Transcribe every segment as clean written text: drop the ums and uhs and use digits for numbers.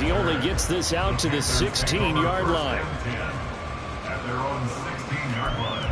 he only gets this out to the 16-yard line. At their own 16-yard line.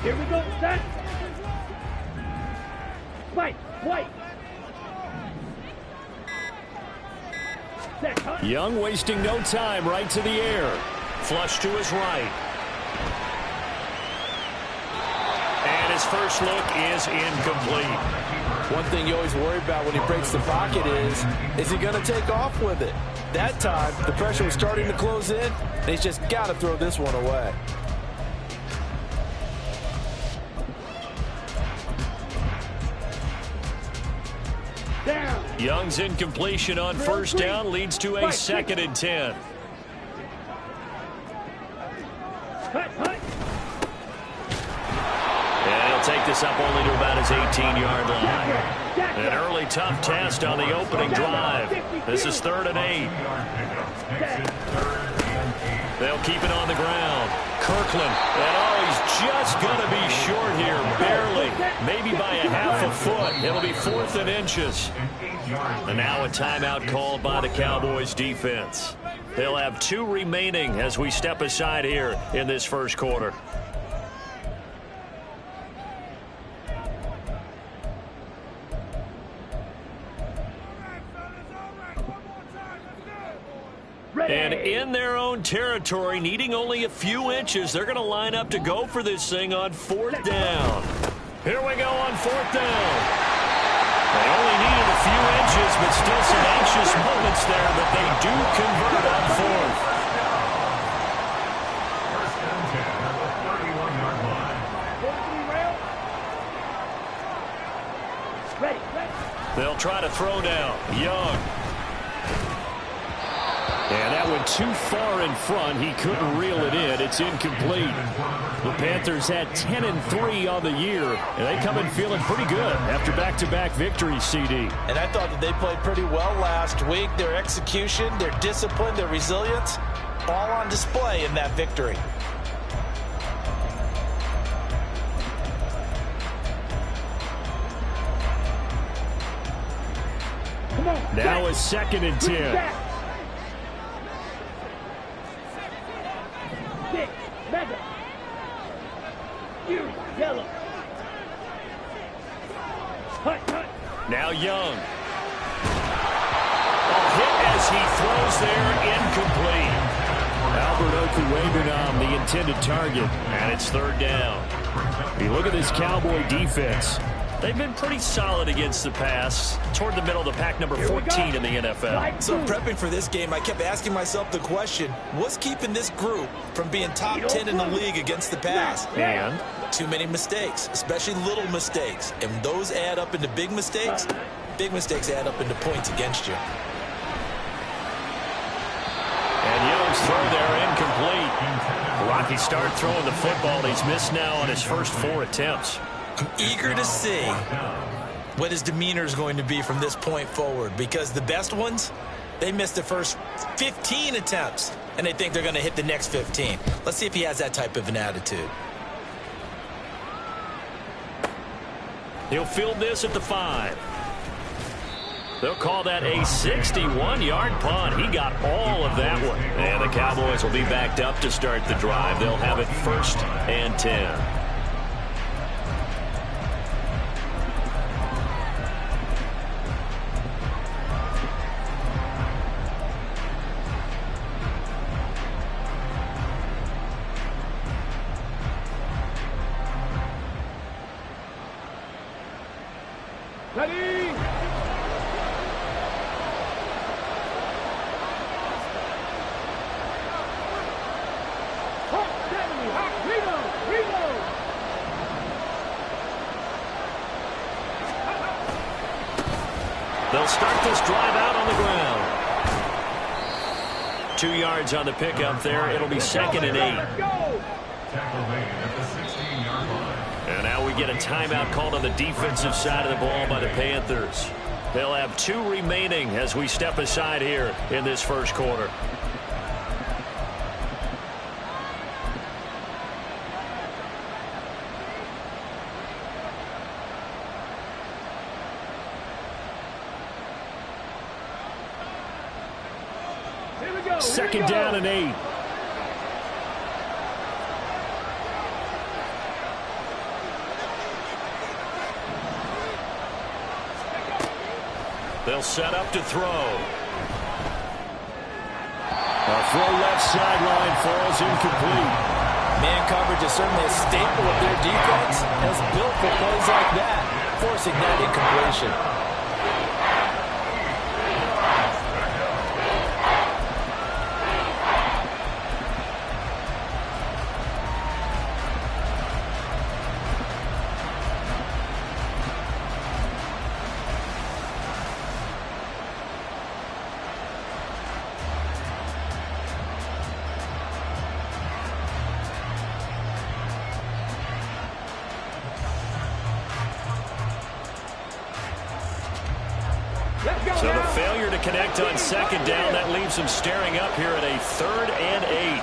Here we go, set. Fight, white. Set, huh? Young wasting no time, right to the air. Flush to his right. And his first look is incomplete. One thing you always worry about when he breaks the pocket is he going to take off with it? That time, the pressure was starting to close in, and he's just got to throw this one away. Young's incompletion on first down leads to a 2nd and 10. And he'll take this up only to about his 18-yard line. An early tough test on the opening drive. This is 3rd and 8. They'll keep it on the ground. Kirkland, and he's just going to be short here, barely, maybe by a half a foot. It'll be 4th and inches. And now a timeout called by the Cowboys defense. They'll have 2 remaining as we step aside here in this first quarter. And in their own territory, needing only a few inches, they're going to line up to go for this thing on 4th down. Here we go on 4th down. They only needed a few inches, but still some anxious moments there, but they do convert on 4th. First and 10 at the 31-yard line. They'll try to throw down. Young. And that went too far in front. He couldn't reel it in. It's incomplete. The Panthers had 10 and 3 on the year, and they come in feeling pretty good after back-to-back victories, CD. And I thought that they played pretty well last week. Their execution, their discipline, their resilience, all on display in that victory. Now a 2nd and 10. Now Young. A hit as he throws there, incomplete. Albert Okwuegbunam, the intended target, and it's 3rd down. You look at this Cowboy defense. They've been pretty solid against the pass, toward the middle of the pack, number 14 in the NFL. So prepping for this game, I kept asking myself the question, what's keeping this group from being top 10 in the league against the pass? And too many mistakes, especially little mistakes. And those add up into big mistakes. Big mistakes add up into points against you. And Young's throw there incomplete. Rocky start throwing the football. He's missed now on his first 4 attempts. I'm eager to see what his demeanor is going to be from this point forward, because the best ones, they missed the first 15 attempts, and they think they're going to hit the next 15. Let's see if he has that type of an attitude. He'll field this at the 5. They'll call that a 61-yard punt. He got all of that one. And the Cowboys will be backed up to start the drive. They'll have it 1st and 10. Ready? They'll start this drive out on the ground. 2 yards on the pickup there. It'll be 2nd and 8. Let's go. Tackle made at the 16-yard line. And now we get a timeout called on the defensive side of the ball by the Panthers. They'll have 2 remaining as we step aside here in this first quarter. Here we go. 2nd down and 8. They'll set up to throw. A throw left sideline falls incomplete. Man coverage is certainly a staple of their defense, as built for plays like that, forcing that incompletion. So the failure to connect on 2nd down, that leaves them staring up here at a 3rd and 8.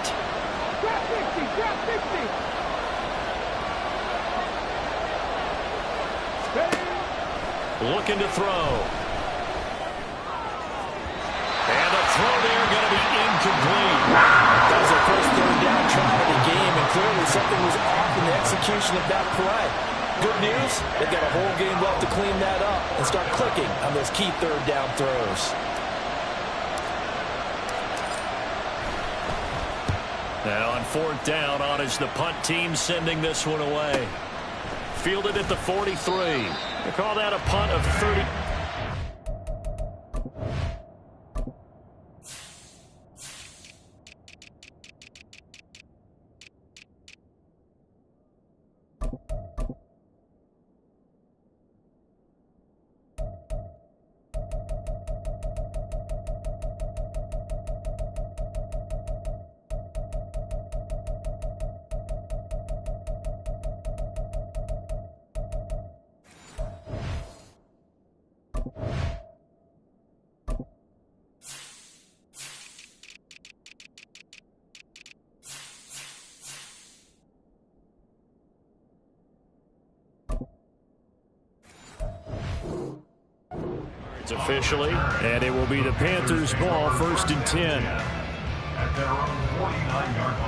Drop 50, drop 50. Ready? Looking to throw. And the throw there going to be incomplete. That was their first 3rd down try of the game, and clearly something was off in the execution of that play. Good news, they've got a whole game left to clean that up and start clicking on those key 3rd down throws. Now on 4th down, on is the punt team sending this one away. Fielded at the 43. They call that a punt of 30. Officially, and it will be the Panthers' ball, 1st and 10. At their own 49-yard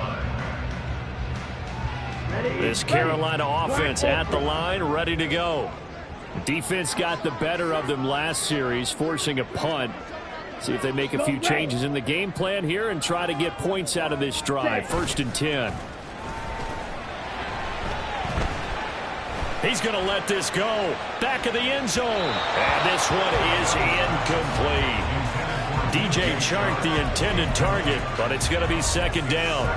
line. This Carolina offense at the line, ready to go. Defense got the better of them last series, forcing a punt. See if they make a few changes in the game plan here and try to get points out of this drive. 1st and 10. He's going to let this go. Back of the end zone. And this one is incomplete. DJ Chark, the intended target, but it's going to be 2nd down.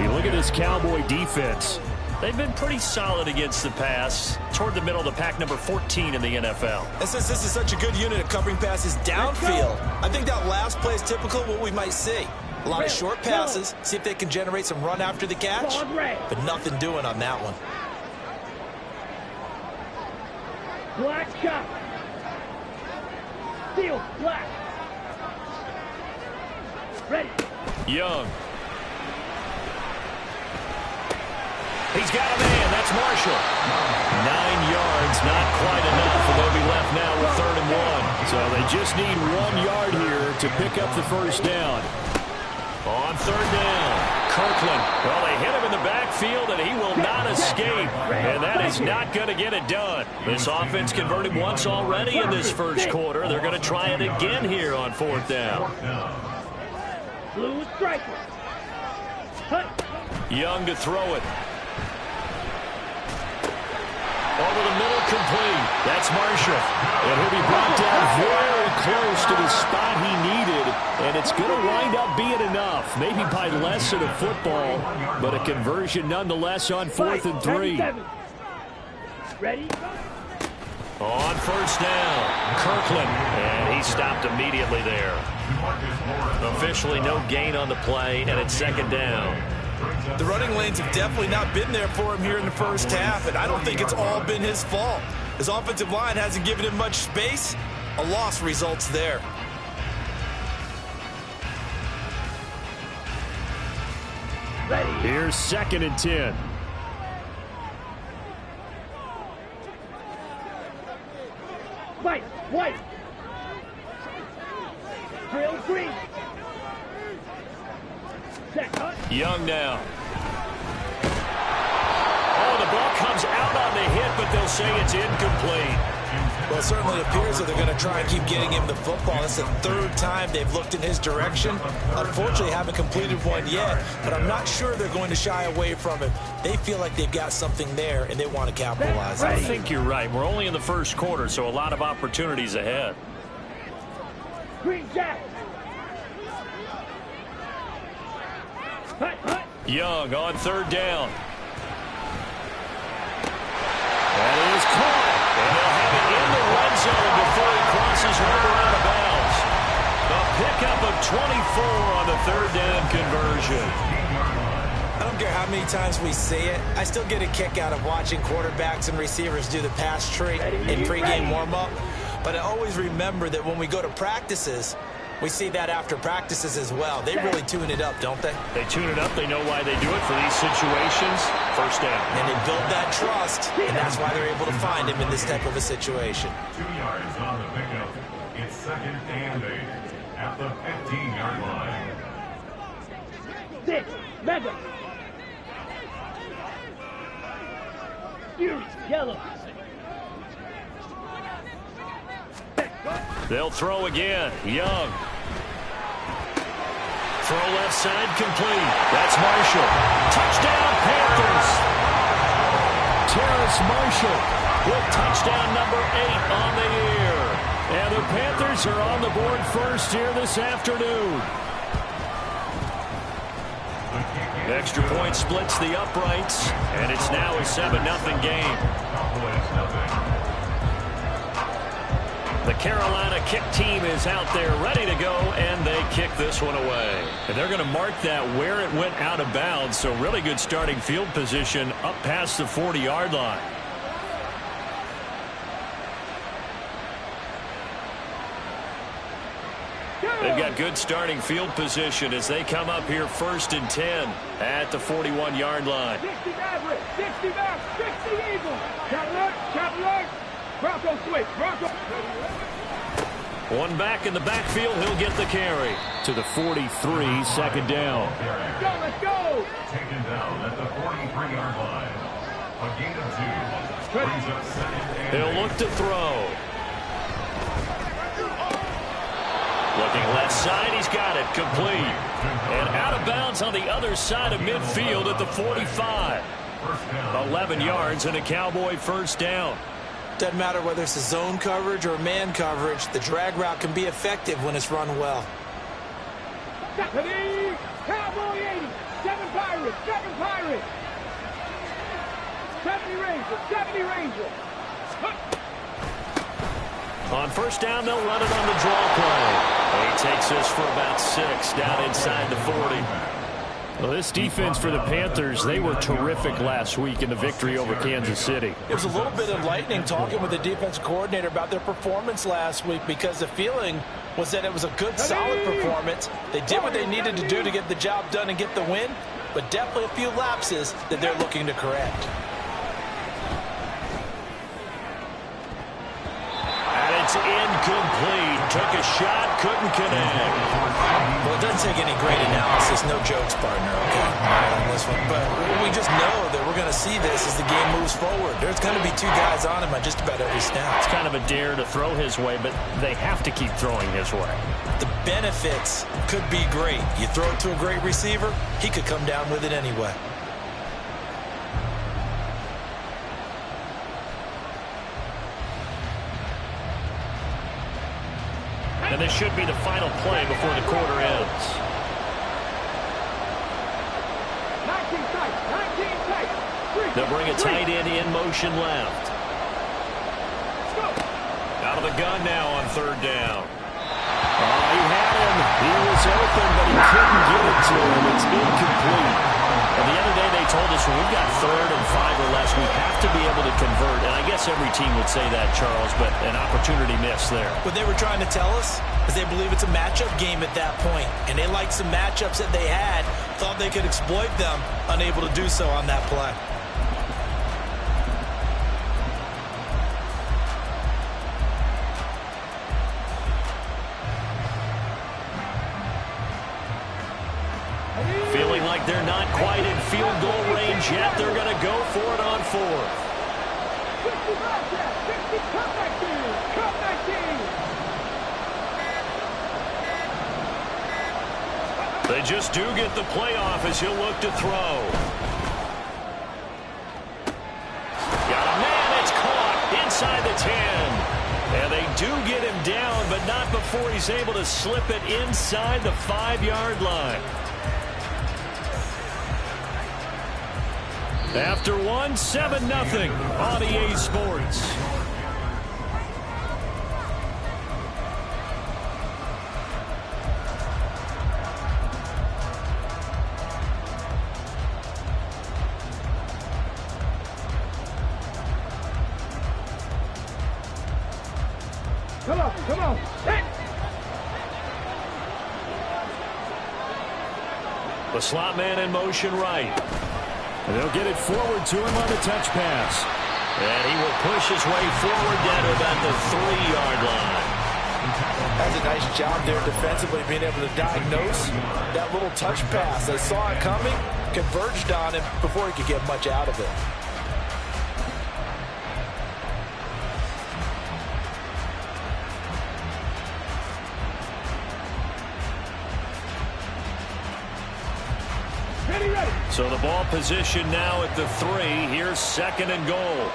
You look at this Cowboy defense. They've been pretty solid against the pass. Toward the middle of the pack, number 14 in the NFL. And since this is such a good unit of covering passes downfield, I think that last play is typical of what we might see. A lot of short passes, see if they can generate some run after the catch, but nothing doing on that one. Black shot. Steel, black. Ready. Young. He's got a man. That's Marshall. 9 yards, not quite enough, and they'll be left now with 3rd and 1. So they just need 1 yard here to pick up the 1st down. On 3rd down, Kirkland. Well, they hit him in the backfield, and he will not escape. And that is not going to get it done. This offense converted once already in this first quarter. They're going to try it again here on 4th down. Blue striker. Young to throw it. Over the middle, complete. That's Marshall. And he'll be brought down very close to the spot he needed. And it's going to wind up being enough. Maybe by less than a football, but a conversion nonetheless on 4th and 3. Ready? On 1st down, Kirkland. And he stopped immediately there. Officially no gain on the play, and it's second down. The running lanes have definitely not been there for him here in the first half, and I don't think it's all been his fault. His offensive line hasn't given him much space. A loss results there. Here's 2nd and 10. White. Drill green. Set cut. Young now. Oh, the ball comes out on the hit, but they'll say it's incomplete. Well, it certainly appears that they're going to try and keep getting him the football. It's the 3rd time they've looked in his direction. Unfortunately, haven't completed one yet, but I'm not sure they're going to shy away from him. They feel like they've got something there, and they want to capitalize on it. I think you're right. We're only in the first quarter, so a lot of opportunities ahead. Green jack. Hut. Young on 3rd down. That is caught. And they'll have it in the red zone before he crosses over out of bounds. The pickup of 24 on the 3rd down conversion. I don't care how many times we see it. I still get a kick out of watching quarterbacks and receivers do the pass tree in pregame warm-up. But I always remember that when we go to practices, we see that after practices as well. They really tune it up, don't they? They tune it up. They know why they do it for these situations. First down. And they build that trust, and that's why they're able to find him in this type of a situation. 2 yards on the pickup. It's 2nd and 8 at the 15-yard line. 6. Mega. Fury. Yellow. They'll throw again. Young. Throw left side complete. That's Marshall. Touchdown Panthers. Terrace Marshall with touchdown number 8 on the year. And the Panthers are on the board first here this afternoon. Extra point splits the uprights, and it's now a 7-0 game. The Carolina kick team is out there ready to go, and they kick this one away. And they're going to mark that where it went out of bounds, so really good starting field position up past the 40-yard line. They've got good starting field position as they come up here 1st and 10 at the 41-yard line. 60 Maverick, 60 Maverick, 60 Eagle. Chapel, Bronco switch, Bronco. One back in the backfield, he'll get the carry to the 43, 2nd down. Let's go. Taken down at the 43-yard line. A gain of 2. Brings up 2nd and 8. He'll look to throw. Looking left side, he's got it, complete. And out of bounds on the other side of midfield at the 45. 11 yards and a Cowboy 1st down. Doesn't matter whether it's a zone coverage or man coverage, the drag route can be effective when it's run well. Cowboy 80, 7 Pirates, 7 Pirates. 70 Rangers, 70 Rangers. On 1st down, they'll run it on the draw play. He takes this for about 6 down inside the 40. Well, this defense for the Panthers, they were terrific last week in the victory over Kansas City. It was a little bit enlightening talking with the defensive coordinator about their performance last week, because the feeling was that it was a good, solid performance. They did what they needed to do to get the job done and get the win, but definitely a few lapses that they're looking to correct. It's incomplete. Took a shot, couldn't connect. Well, it doesn't take any great analysis. No jokes, partner, okay? On this one. But we just know that we're going to see this as the game moves forward. There's going to be 2 guys on him on just about every snap. It's kind of a dare to throw his way, but they have to keep throwing his way. The benefits could be great. You throw it to a great receiver, he could come down with it anyway. And this should be the final play before the quarter ends. 19 tight. They'll bring a tight end in motion left. Out of the gun now on 3rd down. He had him. He was open, but he couldn't get it to him. It's incomplete. And the other day they told us, when we've got 3rd and 5 or less, we have to be able to convert. And I guess every team would say that, Charles, but an opportunity missed there. What they were trying to tell us is they believe it's a matchup game at that point. And they liked some matchups that they had, thought they could exploit them, unable to do so on that play. Feeling like they're not quite in field goal range yet. They're going to go for it on 4th. 60 Bobcat, 60 comeback team, comeback team. They just do get the playoff as he'll look to throw. Got a man, it's caught inside the 10. And they do get him down, but not before he's able to slip it inside the 5-yard line. After 1, 7-0 on EA Sports. Come on, hit! The slot man in motion right. And they'll get it forward to him on the touch pass. And he will push his way forward down to about the 3-yard line. That's a nice job there defensively, being able to diagnose that little touch pass. They saw it coming, converged on him before he could get much out of it. So the ball position now at the 3. Here's 2nd and goal.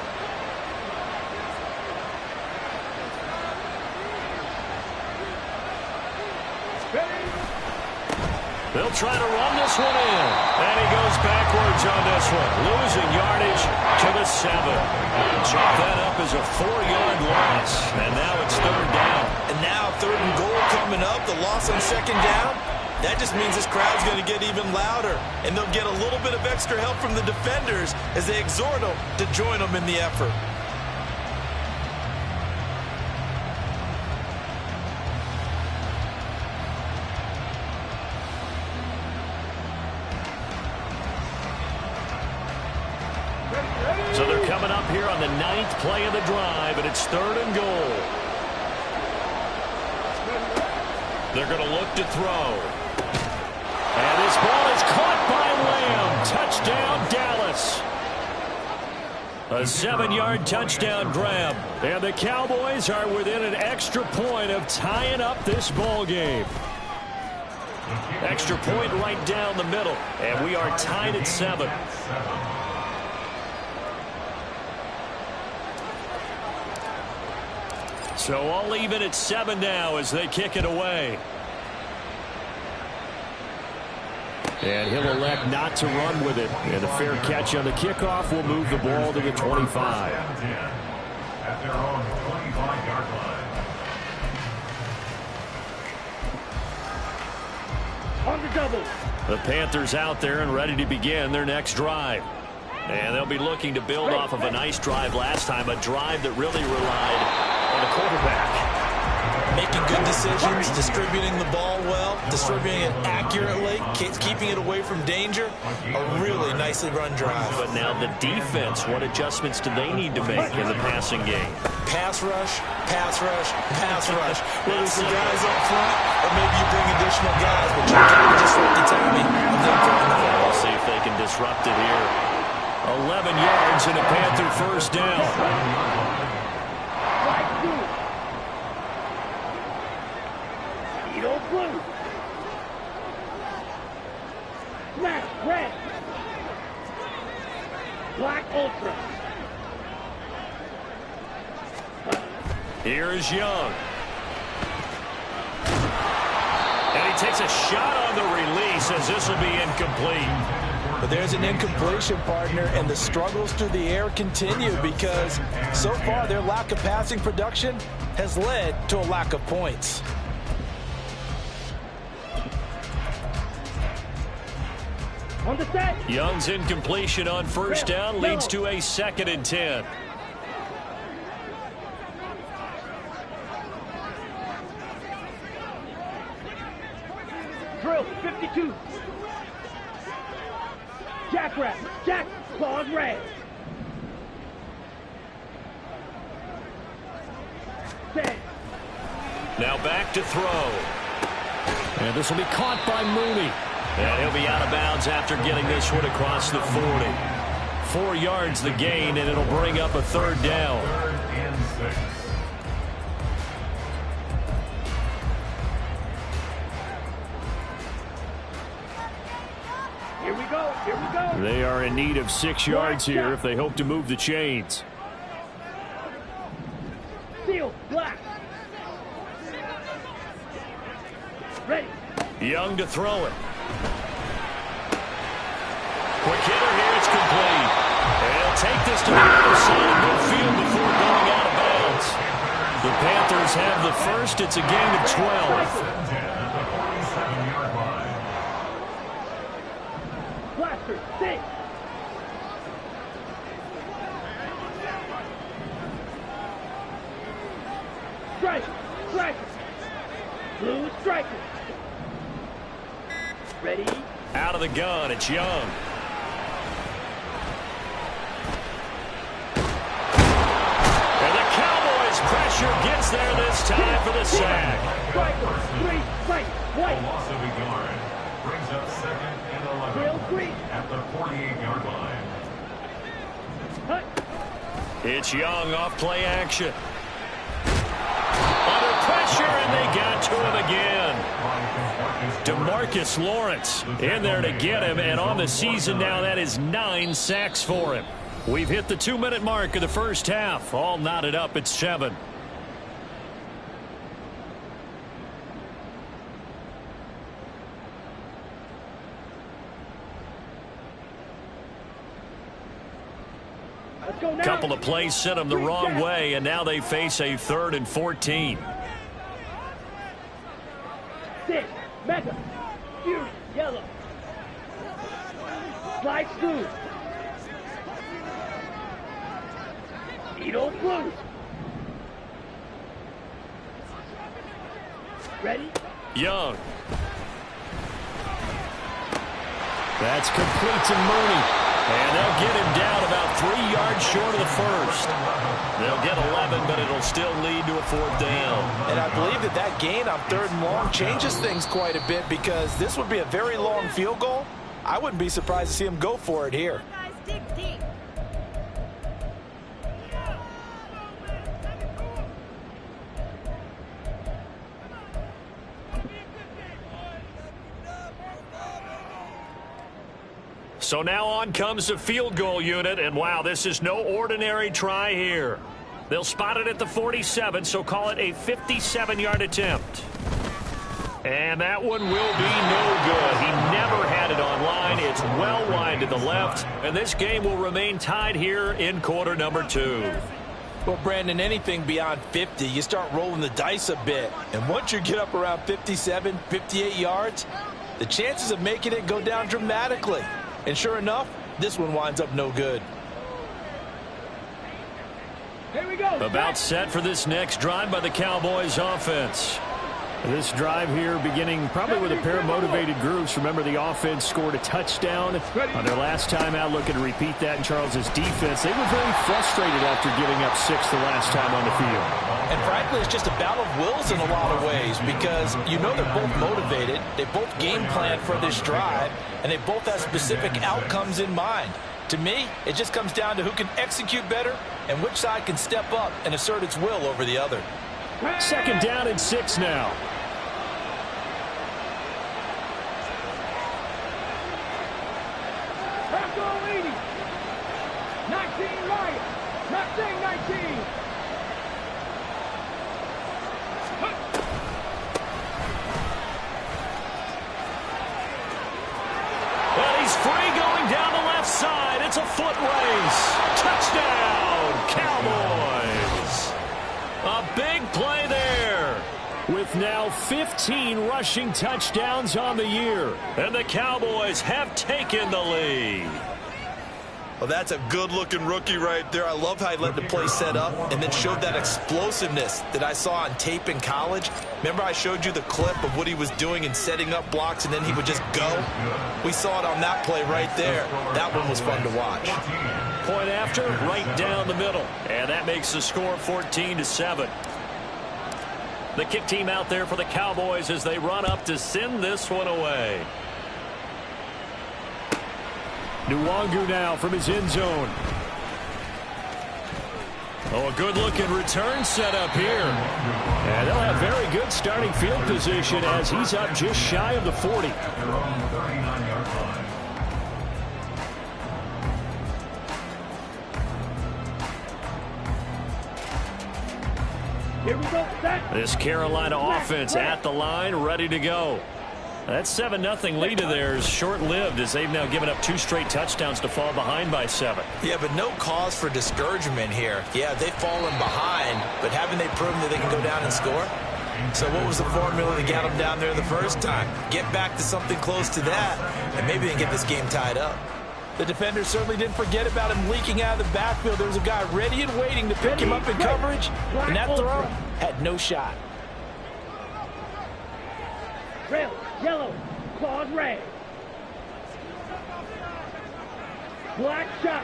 They'll try to run this one in. And he goes backwards on this one. Losing yardage to the 7. Chalk that up as a 4-yard loss. And now it's 3rd down. And now 3rd and goal coming up. The loss on 2nd down. That just means this crowd's going to get even louder. And they'll get a little bit of extra help from the defenders as they exhort them to join them in the effort. So they're coming up here on the 9th play of the drive, and it's 3rd and goal. They're going to look to throw. And this ball is caught by Lamb. Touchdown, Dallas. A 7-yard touchdown grab. And the Cowboys are within an extra point of tying up this ball game. Extra point right down the middle. And we are tied at 7. So all even at 7 now as they kick it away. And he'll elect not to run with it. And a fair catch on the kickoff will move the ball to the 25. At their own 25-yard line. On the double. The Panthers out there and ready to begin their next drive. And they'll be looking to build off of a nice drive last time, a drive that really relied on the quarterback. Making good decisions, distributing the ball well, distributing it accurately, keeping it away from danger. A really nicely run drive. But now the defense, what adjustments do they need to make in the passing game? Pass rush, pass rush, pass rush. Whether it's the guys up front or maybe you bring additional guys, but you can't disrupt the timing of them throwing the ball. We'll see if they can disrupt it here. 11 yards and a Panther first down. Blue. Black, red. Black ultra. Here is Young. And he takes a shot on the release as this will be incomplete. But there's an incompletion, partner, and the struggles through the air continue because so far their lack of passing production has led to a lack of points. On the set. Young's incompletion on first down leads to a 2nd and 10. Drill 52. Jackrabbit. Jack. Claws red. Set. Now back to throw. And this will be caught by Mooney. And he'll be out of bounds after getting this one across the 40. 4 yards the gain, and it'll bring up a 3rd down. 3rd and 6. Here we go. Here we go. They are in need of 6 yards here if they hope to move the chains. Seal. Black. Ready. Young to throw it. Quick hitter here, it's complete. And he'll take this to the other side of midfield before going out of bounds. The Panthers have the first. It's a gain of 12. 47-yard line. Blaster. 6. Striker. Striker. Blue striker. Ready. Out of the gun, it's Young. And the Cowboys' pressure gets there this time for the sack. Striker. 3. Right. A White. loss of a yard. Brings up 2nd and 11. Drill 3. At the 48-yard line. Hut. It's Young off play action. Under pressure, and they got to him again. DeMarcus Lawrence in there to get him, and on the season now, that is 9 sacks for him. We've hit the 2-minute mark of the first half. All knotted up at 7. Let's go now. Couple of plays sent them the wrong way, and now they face a 3rd and 14. 6. Mega. Fury. Yellow. Slide through. Edo blue. Ready? Young. That's complete to Mooney. And they'll get him down about 3 yards short of the first. They'll get 11, but it'll still lead to a 4th down. And I believe that gain on 3rd and long changes things quite a bit, because this would be a very long field goal. I wouldn't be surprised to see him go for it here. So now on comes the field goal unit, and wow, this is no ordinary try here. They'll spot it at the 47, so call it a 57-yard attempt. And that one will be no good. He never had it on line. It's well wide to the left, and this game will remain tied here in quarter number 2. Well, Brandon, anything beyond 50, you start rolling the dice a bit. And once you get up around 57, 58 yards, the chances of making it go down dramatically. And sure enough, this one winds up no good. Here we go. About set for this next drive by the Cowboys offense. This drive here beginning probably with a pair of motivated groups. Remember, the offense scored a touchdown on their last time out. Looking to repeat that in Charles's defense. They were very frustrated after giving up 6 the last time on the field. And frankly, it's just a battle of wills in a lot of ways, because you know they're both motivated. They both game plan for this drive, and they both have specific outcomes in mind. To me, it just comes down to who can execute better and which side can step up and assert its will over the other. 2nd down and 6 now. Bronco leading. 19 right. Not saying 19. Well, he's free going down the left side. It's a foot race. Touchdown, Cowboys. A big play there. With with now 15 rushing touchdowns on the year. And the Cowboys have taken the lead. Well, that's a good-looking rookie right there. I love how he let the play set up and then showed that explosiveness that I saw on tape in college. Remember I showed you the clip of what he was doing and setting up blocks, and then he would just go? We saw it on that play right there. That one was fun to watch. Point after, right down the middle. And that makes the score 14-7. The kick team out there for the Cowboys as they run up to send this one away. Nwangu now from his end zone. Oh, a good-looking return set up here. And they'll have very good starting field position as he's up just shy of the 40. Here we go, set. This Carolina offense at the line, ready to go. That 7-0 lead of theirs short-lived as they've now given up 2 straight touchdowns to fall behind by 7. Yeah, but no cause for discouragement here. Yeah, they've fallen behind, but haven't they proven that they can go down and score? So what was the formula to get them down there the first time? Get back to something close to that, and maybe they can get this game tied up. The defender certainly didn't forget about him leaking out of the backfield. There was a guy ready and waiting to pick him up in coverage, and that throw had no shot. Red, yellow, claws red. Black shot.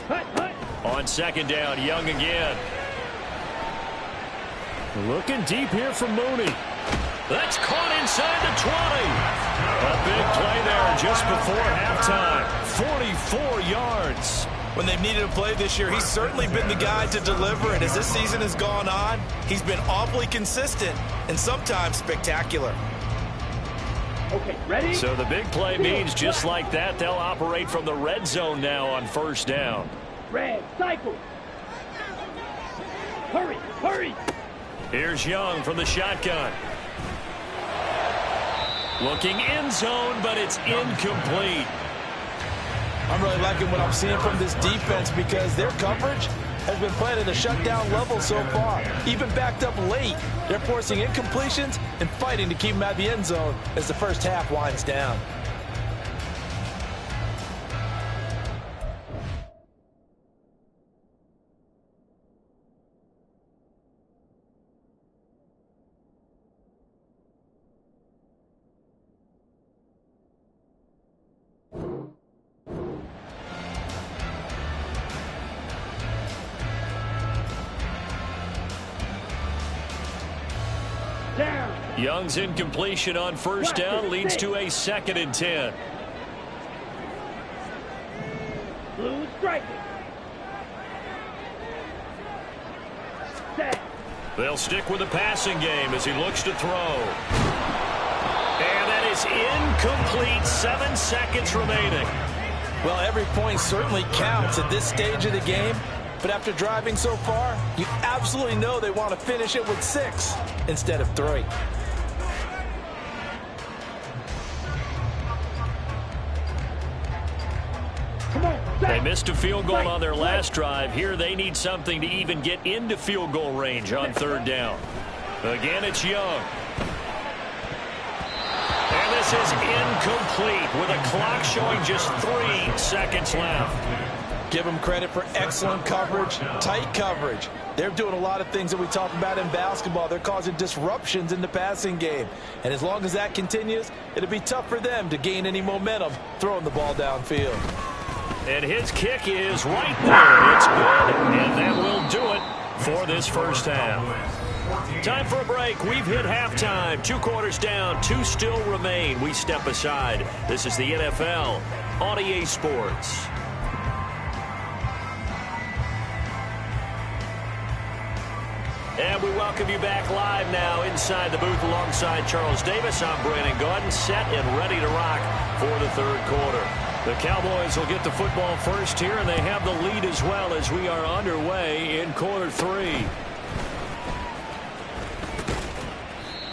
Hut, hut. On second down, Young again. Looking deep here from Mooney. That's caught inside the 20. A big play there just before halftime. 44 yards. When they've needed a play this year, he's certainly been the guy to deliver. And as this season has gone on, he's been awfully consistent and sometimes spectacular. Okay, ready? So the big play means just like that, they'll operate from the red zone now on first down. Red, cycle. Hurry, hurry. Here's Young from the shotgun. Looking end zone, but it's incomplete. I'm really liking what I'm seeing from this defense because their coverage has been playing at a shutdown level so far. Even backed up late, they're forcing incompletions and fighting to keep them out of the end zone as the first half winds down. Young's incompletion on first down leads to a 2nd and 10. Blue striking. Set. They'll stick with the passing game as he looks to throw. And that is incomplete. 7 seconds remaining. Well, every point certainly counts at this stage of the game. But after driving so far, you absolutely know they want to finish it with 6 instead of 3. They missed a field goal on their last drive. Here they need something to even get into field goal range on third down. Again, it's Young. And this is incomplete with a clock showing just 3 seconds left. Give them credit for excellent coverage, tight coverage. They're doing a lot of things that we talk about in basketball. They're causing disruptions in the passing game. And as long as that continues, it'll be tough for them to gain any momentum throwing the ball downfield. And his kick is right there. It's good, and that will do it for this first half. Time for a break. We've hit halftime. 2 quarters down, 2 still remain. We step aside. This is the NFL on EA Sports. And we welcome you back live now inside the booth alongside Charles Davis. I'm Brandon Gaudin, set and ready to rock for the third quarter. The Cowboys will get the football first here, and they have the lead as well as we are underway in quarter 3.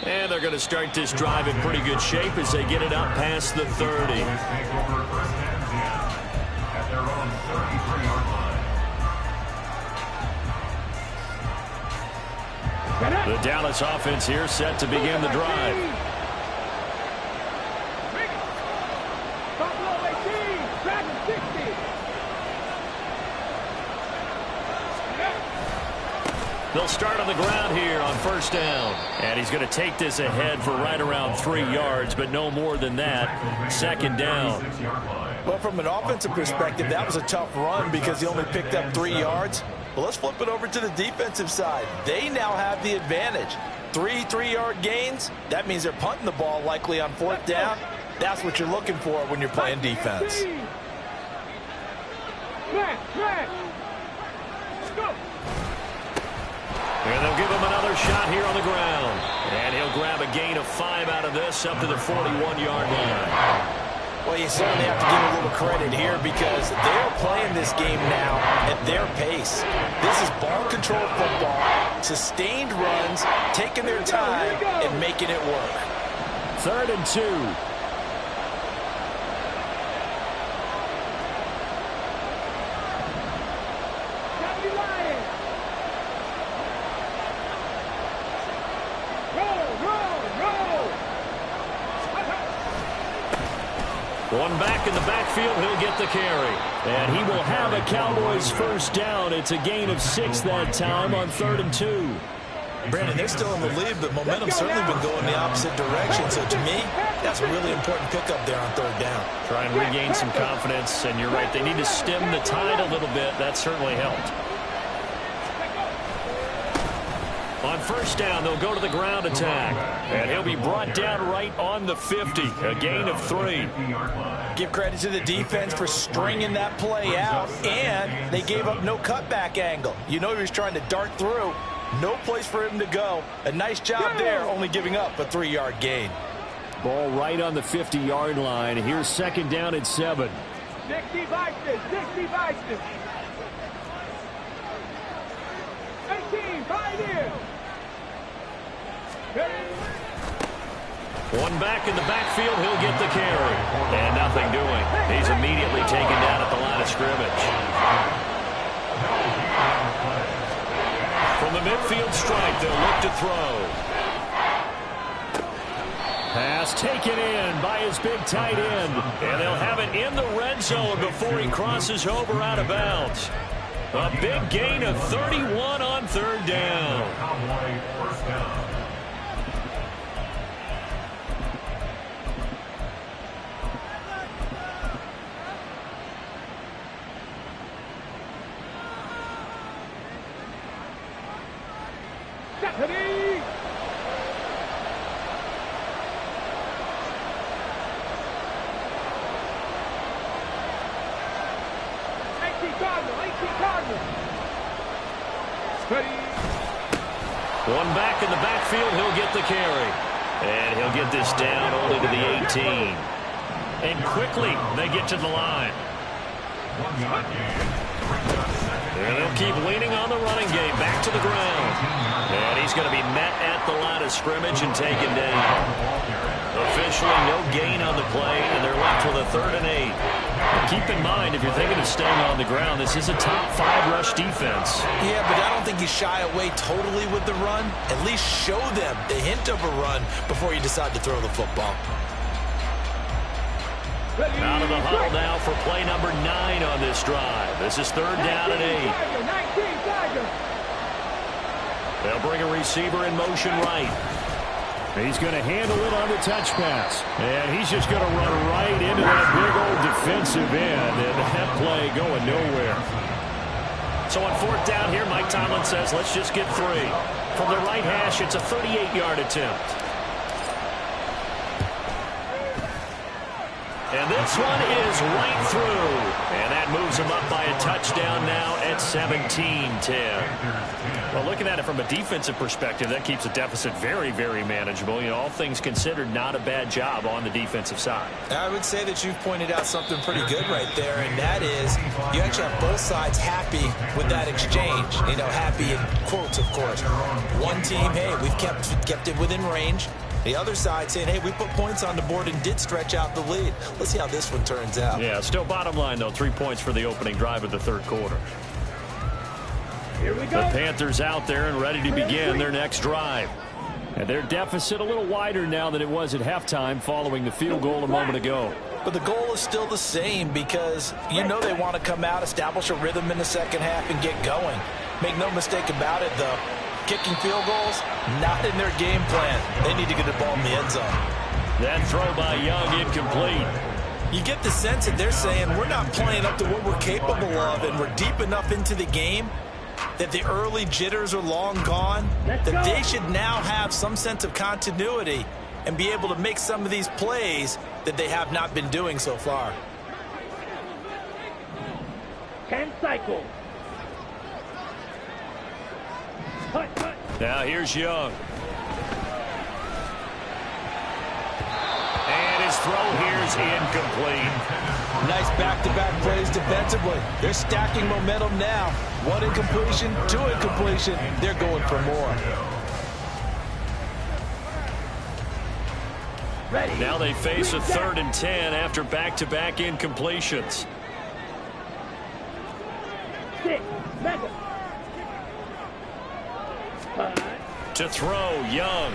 And they're going to start this drive in pretty good shape as they get it up past the 30. At their own 33-yard line. The Dallas offense here set to begin the drive. Buffalo 18, Dragon 60. They'll start on the ground here on first down. And he's going to take this ahead for right around 3 yards, but no more than that. Second down. Well, from an offensive perspective, that was a tough run because he only picked up 3 yards. But let's flip it over to the defensive side. They now have the advantage. 3 3-yard gains. That means they're punting the ball likely on fourth down. That's what you're looking for when you're playing defense. Go. And they'll give him another shot here on the ground. And he'll grab a gain of 5 out of this up to the 41-yard line. Well, you certainly have to give a little credit here because they're playing this game now at their pace. This is ball control football, sustained runs, taking their time, and making it work. 3rd and 2. One back in the backfield, he'll get the carry. And he will have a Cowboys first down. It's a gain of 6 that time on 3rd and 2. Brandon, they're still in the lead, but momentum's certainly been going the opposite direction. So to me, that's a really important pickup there on 3rd down. Try and regain some confidence, and you're right, they need to stem the tide a little bit. That certainly helped. On first down, they'll go to the ground attack. And he'll be brought down right on the 50. A gain of 3. Give credit to the defense for stringing that play out. And they gave up no cutback angle. You know he was trying to dart through. No place for him to go. A nice job there, only giving up a 3-yard gain. Ball right on the 50-yard line. Here's second down at 7. 60 Vikings, 60 Vikings. 18, 5 in. One back in the backfield, he'll get the carry. And nothing doing. He's immediately taken down at the line of scrimmage. From the midfield stripe, they'll look to throw. Pass taken in by his big tight end. And they'll have it in the red zone before he crosses over out of bounds. A big gain of 31 on 3rd down. Stephanie! One back in the backfield, he'll get the carry. And he'll get this down only to the 18. And quickly, they get to the line. And they'll keep leaning on the running game. Back to the ground. And he's going to be met at the line of scrimmage and taken down. Officially, no gain on the play, and they're left with a 3rd and 8. Keep in mind, if you're thinking of staying on the ground, this is a top 5 rush defense. Yeah, but I don't think you shy away totally with the run. At least show them the hint of a run before you decide to throw the football. Out of the huddle now for play number 9 on this drive. This is 3rd down and 8. They'll bring a receiver in motion right. He's going to handle it on the touch pass. And he's just going to run right into that big old defensive end. And that play going nowhere. So on 4th down here, Mike Tomlin says, let's just get 3. From the right hash, it's a 38-yard attempt. And this one is right through. And that moves him up by a touchdown now at 17-10. Well, looking at it from a defensive perspective, that keeps the deficit very, very manageable. You know, all things considered, not a bad job on the defensive side. I would say that you've pointed out something pretty good right there, and that is you actually have both sides happy with that exchange. You know, happy in quotes, of course. One team, hey, we've kept it within range. The other side saying, hey, we put points on the board and did stretch out the lead. Let's see how this one turns out. Yeah, still bottom line, though, 3 points for the opening drive of the 3rd quarter. Here we The go. Panthers out there and ready to begin their next drive. And their deficit a little wider now than it was at halftime following the field goal a moment ago. But the goal is still the same because you know they want to come out, establish a rhythm in the second half, and get going. Make no mistake about it, though. Kicking field goals, not in their game plan. They need to get the ball in the end zone. That throw by Young incomplete. You get the sense that they're saying we're not playing up to what we're capable of, and we're deep enough into the game that the early jitters are long gone, that they should now have some sense of continuity and be able to make some of these plays that they have not been doing so far. 10 cycles. Cut. Now here's Young. And his throw here's incomplete. Nice back-to-back plays defensively. They're stacking momentum now. One incompletion, two incompletion. They're going for more. Ready. Now they face a 3rd and 10 after back-to-back incompletions. 6. Mega. To throw, Young.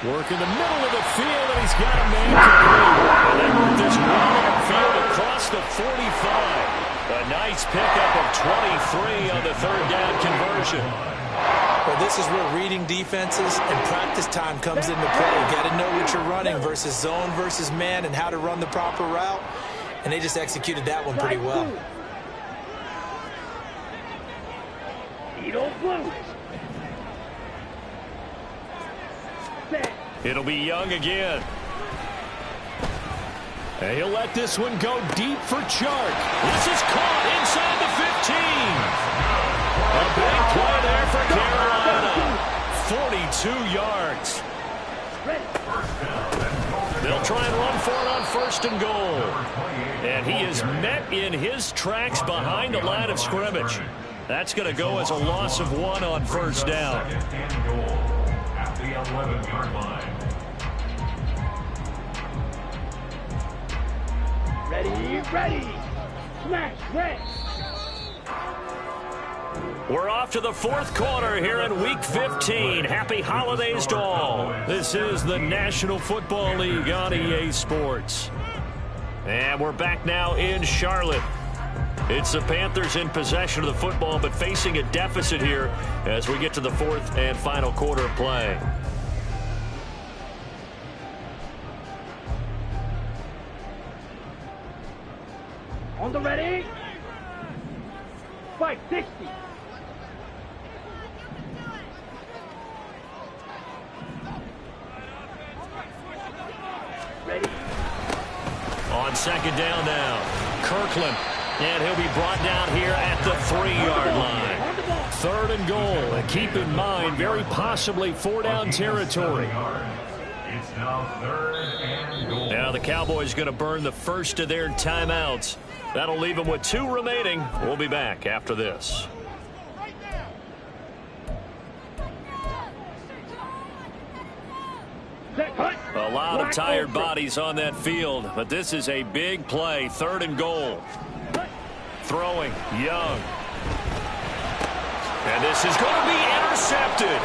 Work in the middle of the field, and he's got a man complete. And they move this well upfield across the 45. A nice pickup of 23 on the 3rd down conversion. Well, this is where reading defenses and practice time comes into play. You got to know what you're running versus zone versus man and how to run the proper route. And they just executed that one pretty well. Eagle blue. Set. It'll be Young again. And he'll let this one go deep for Chark. This is caught inside the 15. A big play there for Carolina. 42 yards. They'll try and run for it on 1st and goal. And he is met in his tracks behind the line of scrimmage. That's going to go as a loss of 1 on 1st down. At the 11-yard line. Ready. Smash, red. We're off to the 4th quarter here in Week 15. Happy holidays to all. This is the National Football League on EA Sports. And we're back now in Charlotte. It's the Panthers in possession of the football, but facing a deficit here as we get to the 4th and final quarter of play. On the ready. 560. Ready. On 2nd down now, Kirkland. And he'll be brought down here at the 3-yard line. 3rd and goal. And keep in mind, very possibly 4-down territory. It's now 3rd and goal. Now the Cowboys going to burn the first of their timeouts. That'll leave them with 2 remaining. We'll be back after this. A lot of tired bodies on that field, but this is a big play. 3rd and goal. Throwing, Young. And this is going to be intercepted.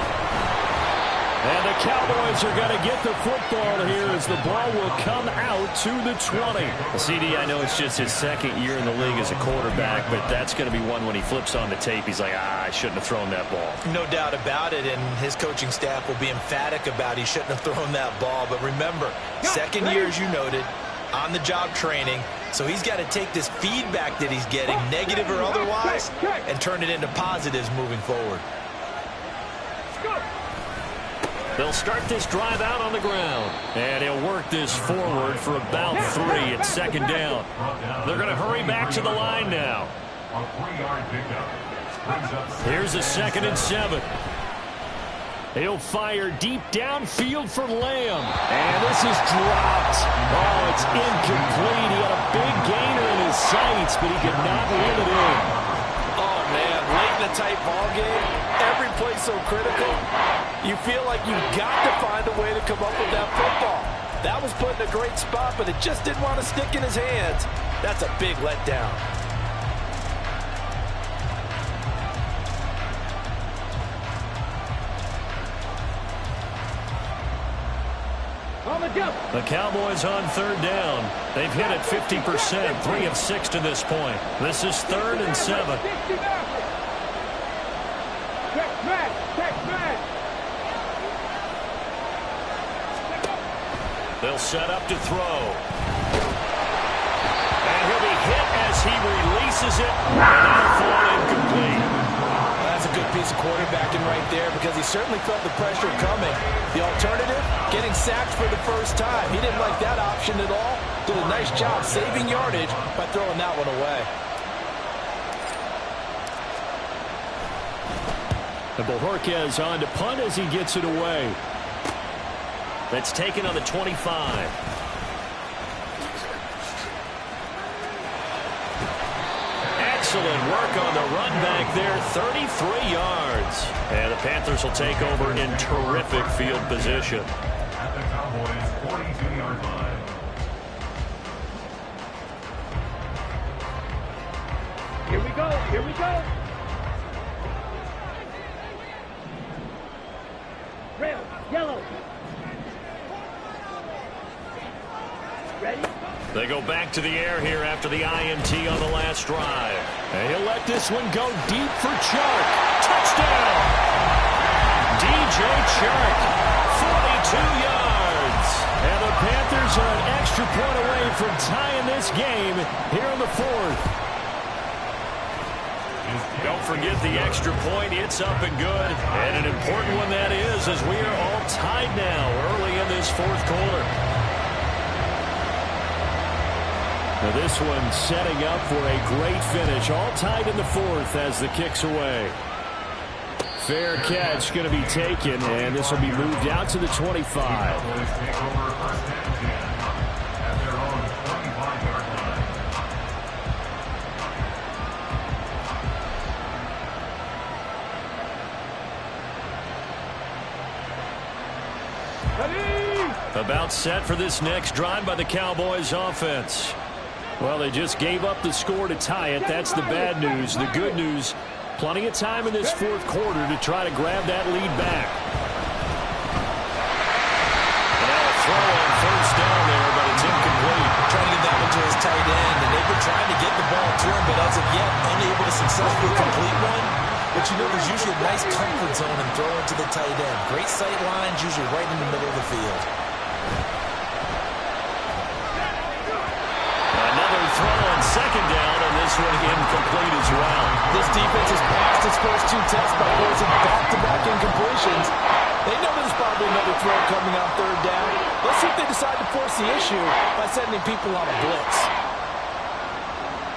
And the Cowboys are going to get the football here as the ball will come out to the 20. CD, I know it's just his 2nd year in the league as a quarterback, but that's going to be one when he flips on the tape. He's like, I shouldn't have thrown that ball. No doubt about it, and his coaching staff will be emphatic about he shouldn't have thrown that ball. But remember, 2nd year, as you noted, on-the-job training. So he's got to take this feedback that he's getting, negative or otherwise, and turn it into positives moving forward. They'll start this drive out on the ground. And he'll work this forward for about 3 at 2nd down. They're going to hurry back to the line now. A 3-yard pickup. Here's a 2nd and 7. He'll fire deep downfield for Lamb. And this is dropped. Oh, it's incomplete. He had a big gainer in his sights, but he could not reel it in. Oh, man, late in the tight ball game, every play so critical. You feel like you've got to find a way to come up with that football. That was put in a great spot, but it just didn't want to stick in his hands. That's a big letdown. On the jump. The Cowboys on third down. They've hit it 50%, 3 of 6 to this point. This is 3rd and 7. Check man. They'll set up to throw. And he'll be hit as he releases it. And that'll fall incomplete. That's a good piece of quarterbacking right there because he certainly felt the pressure coming. The alternative, getting sacked for the first time. He didn't like that option at all. Did a nice job saving yardage by throwing that one away. And Bojorquez on to punt as he gets it away. That's taken on the 25. Excellent work on the run back there, 33 yards. And the Panthers will take over in terrific field position. At the Cowboys' 42-yard line. Here we go. Red, yellow. Ready? They go back to the air here after the INT on the last drive. And he'll let this one go deep for Chark. Touchdown! DJ Chark, 42 yards. And the Panthers are an extra point away from tying this game here in the 4th. Don't forget the extra point. It's up and good. And an important one that is, as we are all tied now early in this 4th quarter. Now this one setting up for a great finish. All tied in the 4th as the kick's away. Fair catch going to be taken, and this will be moved out to the 25. About set for this next drive by the Cowboys offense. Well, they just gave up the score to tie it. That's the bad news. The good news, plenty of time in this 4th quarter to try to grab that lead back. And now a throw on first down there, but it's incomplete. Trying to get that one to his tight end, and they've been trying to get the ball to him, but as of yet, unable to successfully complete one. But you know, there's usually a nice comfort zone in throwing to the tight end. Great sight lines, usually right in the middle of the field. Another throw on second down, and this one incomplete as well. This defense has passed its first 2 tests by forcing back-to-back incompletions. They know there's probably another throw coming on third down. Let's see if they decide to force the issue by sending people on a blitz.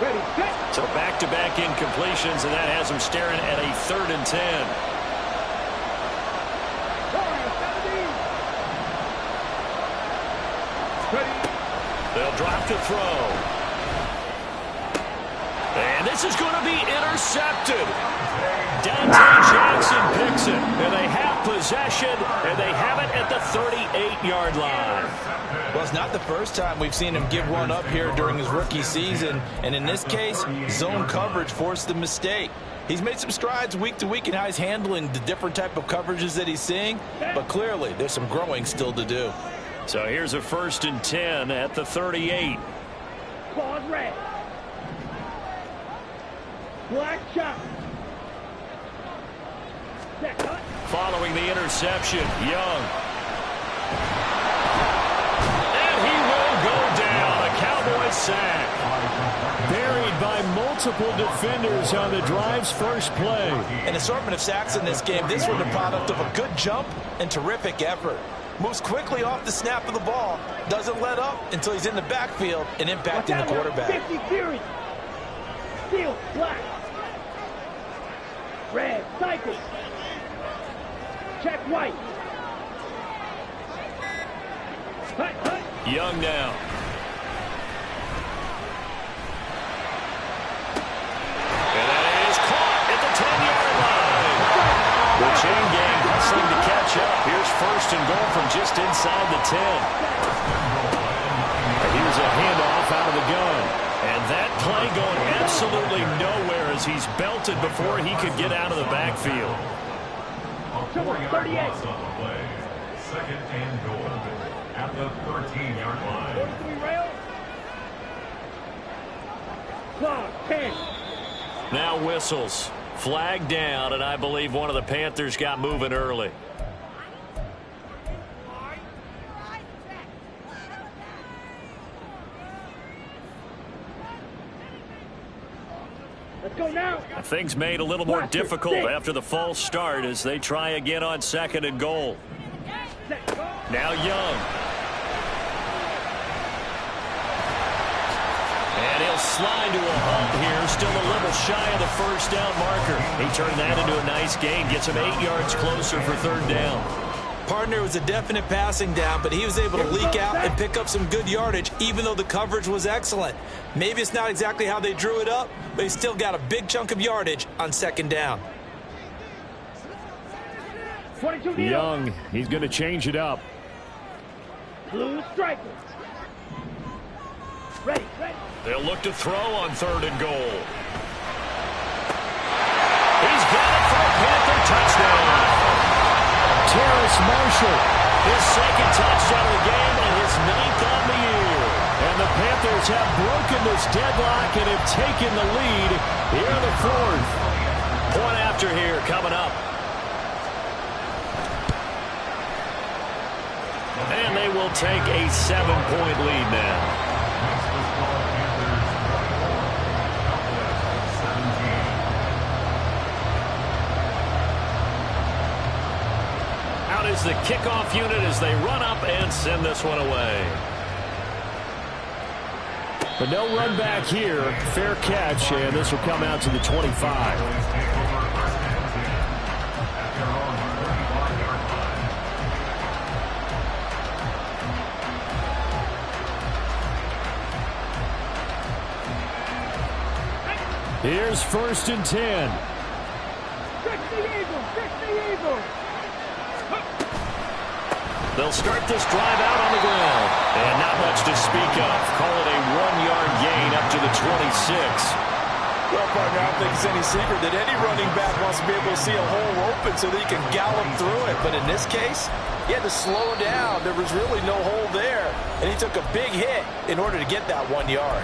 Ready, set. So back-to-back incompletions, and that has them staring at a 3rd and 10. Ready. They'll drop to throw. And this is going to be intercepted. Dante Jackson picks it. And they have possession, and they have it at the 38-yard line. Well, it's not the first time we've seen him give one up here during his rookie season. And in this case, zone coverage forced the mistake. He's made some strides week to week in how he's handling the different type of coverages that he's seeing. But clearly, there's some growing still to do. So here's a 1st and 10 at the 38. Pause red. Black chop. Set cut. Following the interception, Young. And he will go down. A Cowboys sack. Buried by multiple defenders on the drive's first play. An assortment of sacks in this game. This one the product of a good jump and terrific effort. Moves quickly off the snap of the ball. Doesn't let up until he's in the backfield and impacting the quarterback. 50 fury. Steel, black. Red, cycle. Check white. Hut. Young now. And that is caught at the 10-yard line. The chain gang hustling to catch up. Here's 1st and goal from just inside the 10. Here's a handoff out of the gun. And that play going absolutely nowhere as he's belted before he could get out of the backfield. A 4-yard loss on the play. 2nd and goal. at the 13-yard line. 43 rail. Clock, 10. Now whistles. Flag down, and I believe one of the Panthers got moving early. Let's go now. Things made a little more difficult after the false start as they try again on 2nd and goal. Now Young. And he'll slide to a halt here, still a little shy of the first down marker. He turned that into a nice gain, gets him 8 yards closer for 3rd down. Partner was a definite passing down, but he was able to leak out and pick up some good yardage, even though the coverage was excellent. Maybe it's not exactly how they drew it up, but he still got a big chunk of yardage on 2nd down. Young, he's going to change it up. Blue striker. Ready. They'll look to throw on 3rd and goal. He's got it for a Panther touchdown. Terrace Marshall, his 2nd touchdown of the game and his 9th on the year. And the Panthers have broken this deadlock and have taken the lead here in the 4th. Point after here coming up. And they will take a 7-point lead now. Out is the kickoff unit as they run up and send this one away. But no run back here. Fair catch, and this will come out to the 25. Here's 1st and 10. Fix the eagle. They'll start this drive out on the ground. And not much to speak of. Call it a 1-yard gain up to the 26. Well, partner, I don't think it's any secret that any running back wants to be able to see a hole open so that he can gallop through it. But in this case, he had to slow down. There was really no hole there. And he took a big hit in order to get that 1 yard.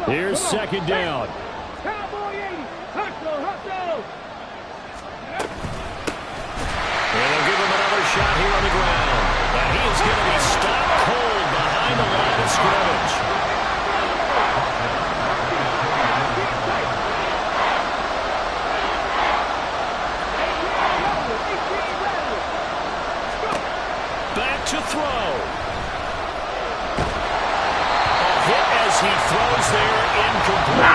Here's 2nd down. Cowboy 80. Hustle. And they'll give him another shot here on the ground. And he is going to be stopped cold behind the line of scrimmage. Back to throw. He throws there, incomplete.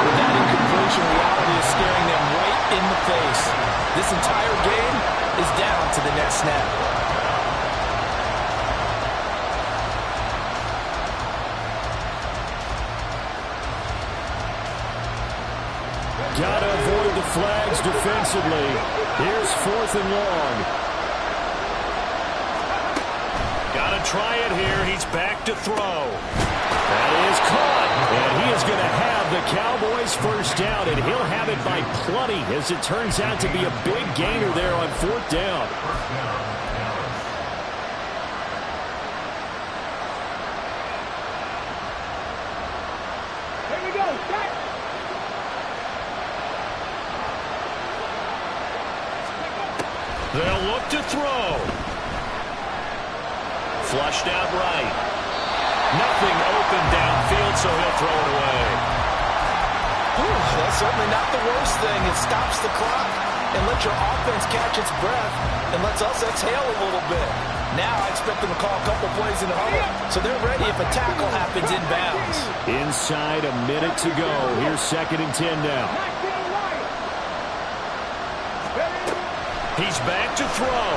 With that incompletion, reality is staring them right in the face. This entire game is down to the next snap. Gotta avoid the flags defensively. Here's 4th and long. Gotta try it here. He's back to throw. That is caught, and he is going to have the Cowboys 1st down, and he'll have it by plenty as it turns out to be a big gainer there on 4th down. Here we go. Set. They'll look to throw. Flushed out right. Nothing open downfield, so he'll throw it away. That's certainly not the worst thing. It stops the clock and lets your offense catch its breath and lets us exhale a little bit. Now I expect them to call a couple plays in the huddle, so they're ready if a tackle happens inbounds. Inside a minute to go. Here's 2nd and 10 now. He's back to throw.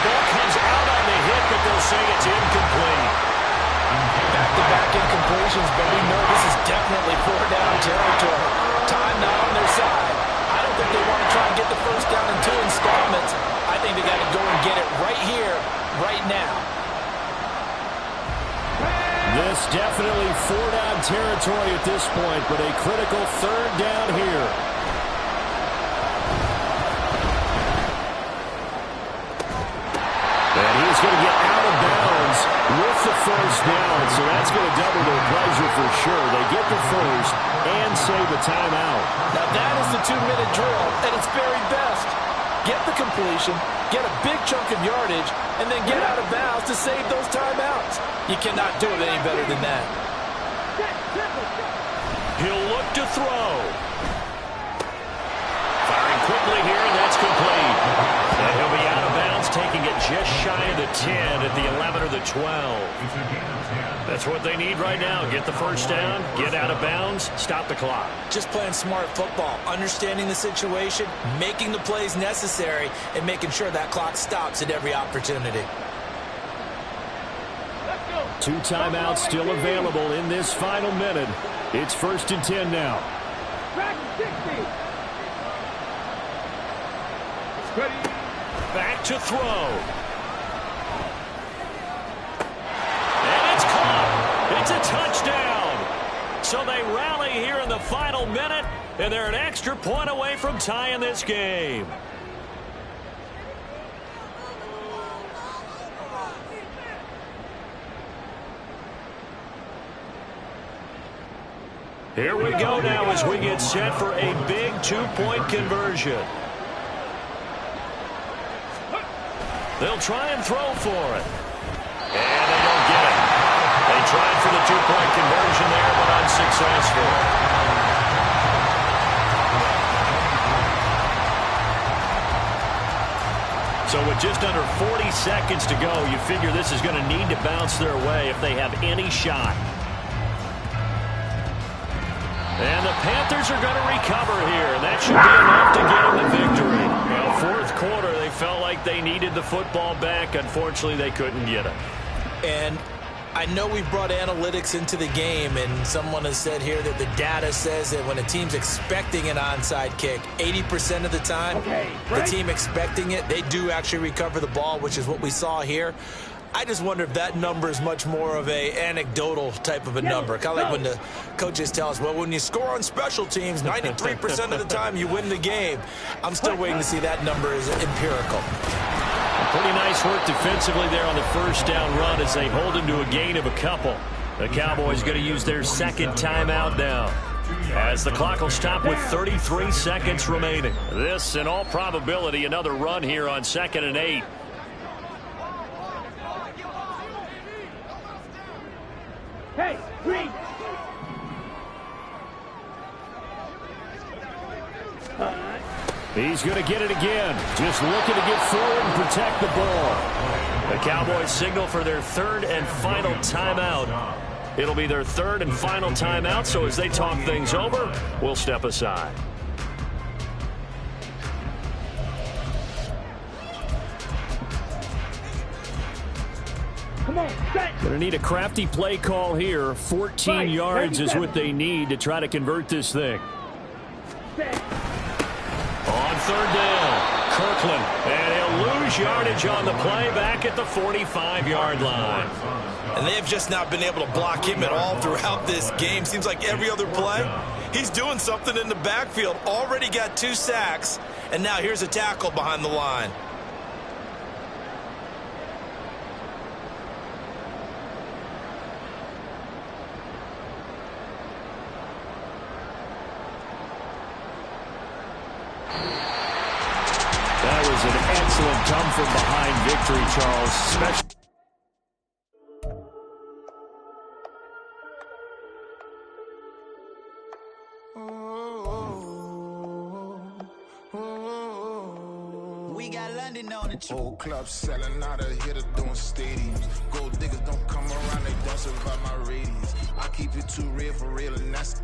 Ball comes out on the hit, but they'll say it's incomplete. Back back-to-back incompletions, but we know this is definitely four-down territory. Time not on their side. I don't think they want to try and get the first down in 2 installments. I think they got to go and get it right here, right now. This definitely four-down territory at this point, but a critical third down here. And he's going to get out of bounds with the first down, so that's going to double their pleasure for sure. They get the first and save the timeout. Now that is the 2-minute drill at its very best. Get the completion, get a big chunk of yardage, and then get out of bounds to save those timeouts. You cannot do it any better than that. He'll look to throw. Firing quickly here, and that's complete. And he'll be out of bounds, taking it just shy of the 10 at the 11 or the 12. That's what they need right now. Get the first down, get out of bounds, stop the clock. Just playing smart football, understanding the situation, making the plays necessary, and making sure that clock stops at every opportunity. 2 timeouts still available in this final minute. It's 1st and 10 now. Back to throw. And it's caught. It's a touchdown. So they rally here in the final minute, and they're an extra point away from tying this game. Here we go now as we get set for a big 2-point conversion. They'll try and throw for it. And they don't get it. They tried for the 2-point conversion there, but unsuccessful. So with just under 40 seconds to go, you figure this is going to need to bounce their way if they have any shot. And the Panthers are going to recover here, and that should be enough to get them the victory. Well, 4th quarter, they felt like they needed the football back. Unfortunately, they couldn't get it. And I know we've brought analytics into the game, and someone has said here that the data says that when a team's expecting an onside kick, 80% of the time, the team expecting it, they do actually recover the ball, which is what we saw here. I just wonder if that number is much more of a anecdotal type of a number. Kind of like when the coaches tell us, well, when you score on special teams, 93% of the time you win the game. I'm still waiting to see that number is empirical. Pretty nice work defensively there on the first down run as they hold him to a gain of a couple. The Cowboys going to use their 2nd timeout now, as the clock will stop with 33 seconds remaining. This, in all probability, another run here on 2nd and 8. Hey, green. He's going to get it again. Just looking to get forward and protect the ball. The Cowboys signal for their 3rd and final timeout. It'll be their 3rd and final timeout, so as they talk things over, we'll step aside. Come on, set. Going to need a crafty play call here. 14 yards is what they need to try to convert this thing. Set. On 3rd down, Kirkland, and he'll lose yardage on the play back at the 45-yard line. And they have just not been able to block him at all throughout this game. Seems like every other play, he's doing something in the backfield. Already got 2 sacks, and now here's a tackle behind the line. That was an excellent come from behind victory, Charles. We got London on the whole club selling out of here to doing stadiums. Gold diggers don't come around, they don't survive my radius. I keep it too real for real, and that's